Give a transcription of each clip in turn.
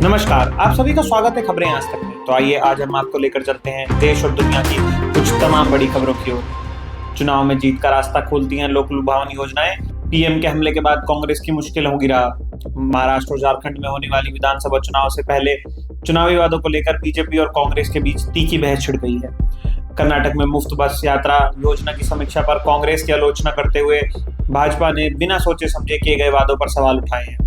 नमस्कार, आप सभी का स्वागत है खबरें आज तक में। तो आइए आज हम आपको लेकर चलते हैं देश और दुनिया की कुछ तमाम बड़ी खबरों की ओर। चुनाव में जीत का रास्ता खोलती हैं लोक लुभावनी योजनाएं। पीएम के हमले के बाद कांग्रेस की मुश्किल होगी राह। महाराष्ट्र और झारखंड में होने वाली विधानसभा चुनाव से पहले चुनावी वादों को लेकर बीजेपी और कांग्रेस के बीच तीखी बहस छिड़ गई है। कर्नाटक में मुफ्त बस यात्रा योजना की समीक्षा पर कांग्रेस की आलोचना करते हुए भाजपा ने बिना सोचे समझे किए गए वादों पर सवाल उठाए हैं।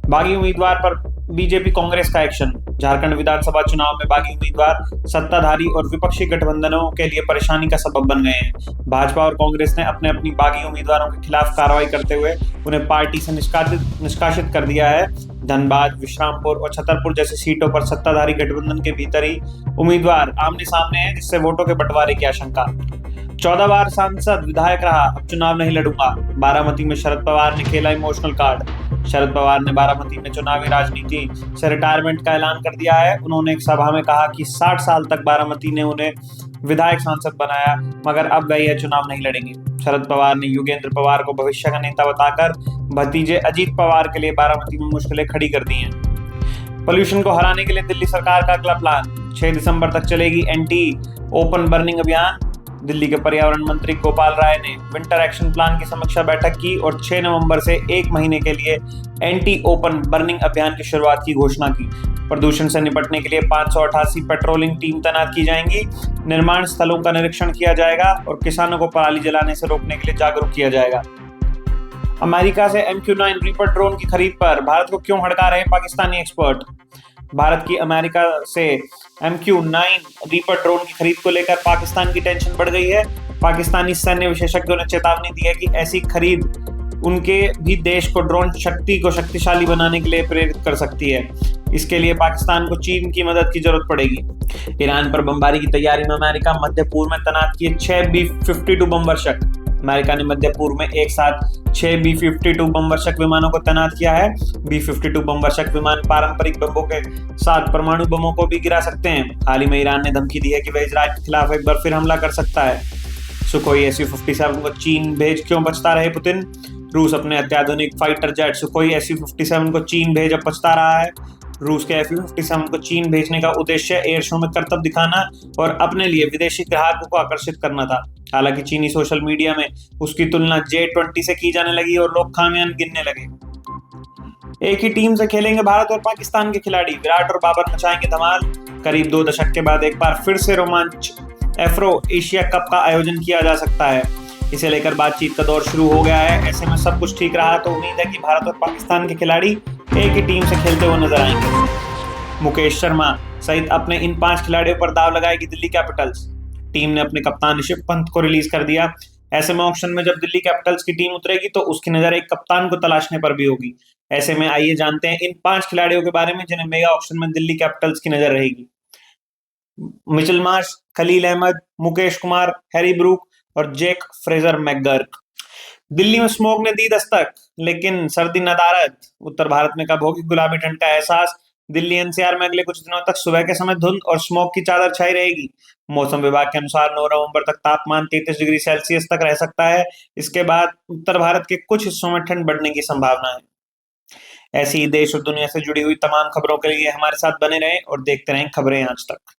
बागी उम्मीदवार पर बीजेपी कांग्रेस का एक्शन। झारखंड विधानसभा चुनाव में बागी उम्मीदवार सत्ताधारी और विपक्षी गठबंधनों के लिए परेशानी का सबब बन गए हैं। भाजपा और कांग्रेस ने अपने अपनी बागी उम्मीदवारों के खिलाफ कार्रवाई करते हुए उन्हें पार्टी से निष्कासित कर दिया है। धनबाद, विश्रामपुर और छतरपुर जैसी सीटों पर सत्ताधारी गठबंधन के भीतर ही उम्मीदवार आमने सामने हैं, जिससे वोटों के बंटवारे की आशंका। 14 बार सांसद विधायक रहा, अब चुनाव नहीं लड़ूंगा। बारामती में शरद पवार ने खेला इमोशनल कार्ड। शरद पवार ने बारामती में चुनावी राजनीति से रिटायरमेंट का ऐलान कर दिया है। उन्होंने एक सभा में कहा कि 60 साल तक बारामती ने उन्हें विधायक सांसद बनाया, मगर अब वही है चुनाव नहीं लड़ेंगे। शरद पवार ने योगेंद्र पवार को भविष्य का नेता बताकर भतीजे अजीत पवार के लिए बारामती में मुश्किलें खड़ी कर दी हैं। पोल्यूशन को हराने के लिए दिल्ली सरकार का अगला प्लान। 6 दिसंबर तक चलेगी एंटी ओपन बर्निंग अभियान। दिल्ली के पर्यावरण मंत्री गोपाल राय ने विंटर एक्शन प्लान की समीक्षा बैठक की और 6 नवंबर से 1 महीने के लिए एंटी ओपन बर्निंग अभियान की शुरुआत की घोषणा की। प्रदूषण से निपटने के लिए 588 पेट्रोलिंग टीम तैनात की जाएंगी। निर्माण स्थलों का निरीक्षण किया जाएगा और किसानों को पराली जलाने से रोकने के लिए जागरूक किया जाएगा। अमेरिका से MQ-9 रीपर ड्रोन की खरीद पर भारत को क्यों हड़का रहे पाकिस्तानी एक्सपर्ट। भारत की अमेरिका से MQ-9 रीपर ड्रोन की खरीद को लेकर पाकिस्तान की टेंशन बढ़ गई है। पाकिस्तानी सैन्य विशेषज्ञों ने चेतावनी दी है कि ऐसी खरीद उनके भी देश को ड्रोन शक्ति को शक्तिशाली बनाने के लिए प्रेरित कर सकती है। इसके लिए पाकिस्तान को चीन की मदद की जरूरत पड़ेगी। ईरान पर बमबारी की तैयारी में अमेरिका मध्य पूर्व में तैनात किए 6 B-52 बमवर्षक। अमेरिका ने मध्य पूर्व में एक साथ 6 B-52 बमवर्षक विमानों को तैनात किया है। B-52 बमवर्षक विमान पारंपरिक बमों के साथ परमाणु बमों को भी गिरा सकते हैं। हाल ही में ईरान ने धमकी दी है कि वह इजराइल के खिलाफ एक बार फिर हमला कर सकता है। सुखोई Su-57 को चीन भेज क्यों बचता रहे पुतिन। रूस अपने अत्याधुनिक फाइटर जेट सुखोई Su-57 को चीन भेज अब बचता रहा है। रूस के Su-57 को चीन भेजने का उद्देश्य एयर शो में करतब दिखाना और अपने लिए विदेशी ग्राहकों को आकर्षित करना था। हालांकि चीनी सोशल मीडिया में उसकी तुलना J-20 से की जाने लगी और लोग खामियां गिनने लगे। एक ही टीम से खेलेंगे भारत और पाकिस्तान के खिलाड़ी। विराट और बाबर मचाएंगे धमाल। करीब 2 दशक के बाद एक बार फिर से रोमांच एफ्रो एशिया कप का आयोजन किया जा सकता है। इसे लेकर बातचीत का दौर शुरू हो गया है। ऐसे में सब कुछ ठीक रहा तो उम्मीद है कि भारत और पाकिस्तान के खिलाड़ी एक ही टीम से खेलते हुए नजर आएंगे। मुकेश शर्मा सहित अपने इन 5 खिलाड़ियों पर दाव लगाएगी दिल्ली कैपिटल्स। टीम ने अपने कप्तान ऋषभ पंत को रिलीज कर दिया। ऐसे में ऑक्शन में जब दिल्ली कैपिटल्स की टीम उतरेगी तो उसकी नजर एक कप्तान को तलाशने पर भी होगी। ऐसे में आइए जानते हैं इन 5 खिलाड़ियों के बारे में जिन्हें मेगा ऑक्शन में दिल्ली कैपिटल्स की नजर रहेगी। Mitchell Marsh, Khalil Ahmed, Mukesh Kumar, Harry Brook और जेक फ्रेजर मैकगर्क। दिल्ली में स्मॉग ने दी दस्तक, लेकिन सर्दी नदारद। उत्तर भारत में कब होगी गुलाबी ठंड का एहसास। दिल्ली NCR में अगले कुछ दिनों तक सुबह के समय धुंध और स्मॉग की चादर छाई रहेगी। मौसम विभाग के अनुसार 9 नवंबर तक तापमान 33 डिग्री सेल्सियस तक रह सकता है। इसके बाद उत्तर भारत के कुछ हिस्सों में ठंड बढ़ने की संभावना है। ऐसी ही देश और दुनिया से जुड़ी हुई तमाम खबरों के लिए हमारे साथ बने रहें और देखते रहें खबरें आज तक।